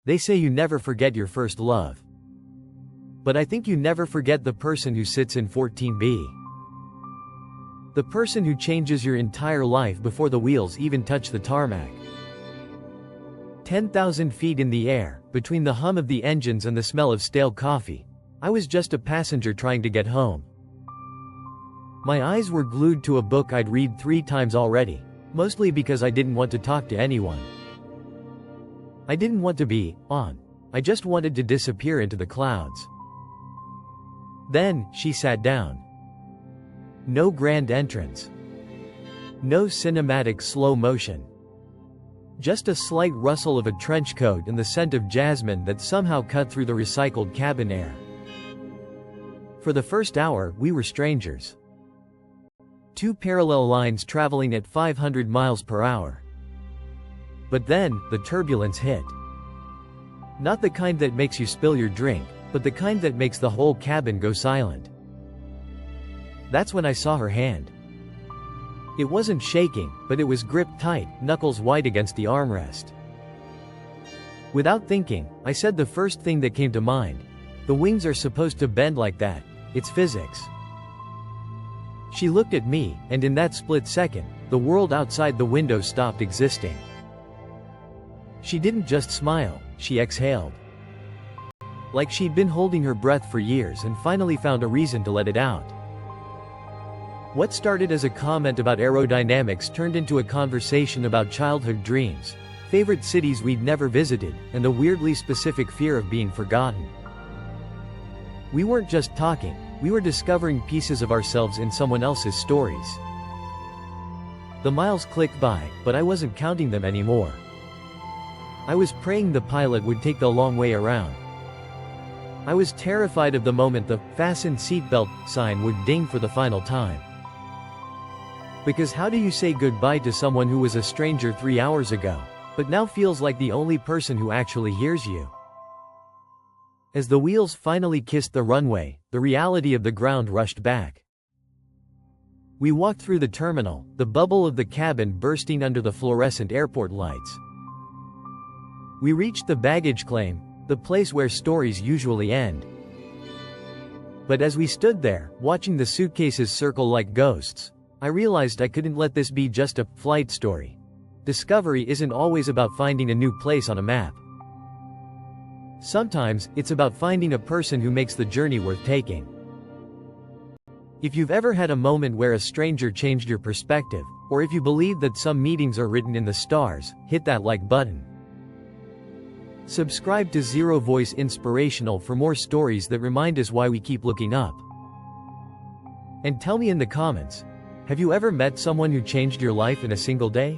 They say you never forget your first love. But I think you never forget the person who sits in 14B. The person who changes your entire life before the wheels even touch the tarmac. 10,000 feet in the air, between the hum of the engines and the smell of stale coffee, I was just a passenger trying to get home. My eyes were glued to a book I'd read 3 times already, mostly because I didn't want to talk to anyone. I didn't want to be on. I just wanted to disappear into the clouds. Then, she sat down. No grand entrance. No cinematic slow motion. Just a slight rustle of a trench coat and the scent of jasmine that somehow cut through the recycled cabin air. For the first hour, we were strangers. 2 parallel lines traveling at 500 miles per hour. But then, the turbulence hit. Not the kind that makes you spill your drink, but the kind that makes the whole cabin go silent. That's when I saw her hand. It wasn't shaking, but it was gripped tight, knuckles white against the armrest. Without thinking, I said the first thing that came to mind. The wings are supposed to bend like that. It's physics. She looked at me, and in that split second, the world outside the window stopped existing. She didn't just smile, she exhaled. Like she'd been holding her breath for years and finally found a reason to let it out. What started as a comment about aerodynamics turned into a conversation about childhood dreams, favorite cities we'd never visited, and the weirdly specific fear of being forgotten. We weren't just talking, we were discovering pieces of ourselves in someone else's stories. The miles clicked by, but I wasn't counting them anymore. I was praying the pilot would take the long way around. I was terrified of the moment the "fasten seatbelt" sign would ding for the final time. Because how do you say goodbye to someone who was a stranger 3 hours ago, but now feels like the only person who actually hears you? As the wheels finally kissed the runway, the reality of the ground rushed back. We walked through the terminal, the bubble of the cabin bursting under the fluorescent airport lights. We reached the baggage claim, the place where stories usually end. But as we stood there, watching the suitcases circle like ghosts, I realized I couldn't let this be just a flight story. Discovery isn't always about finding a new place on a map. Sometimes, it's about finding a person who makes the journey worth taking. If you've ever had a moment where a stranger changed your perspective, or if you believe that some meetings are written in the stars, hit that like button. Subscribe to Zero Voice Inspirational for more stories that remind us why we keep looking up. And tell me in the comments, have you ever met someone who changed your life in a single day?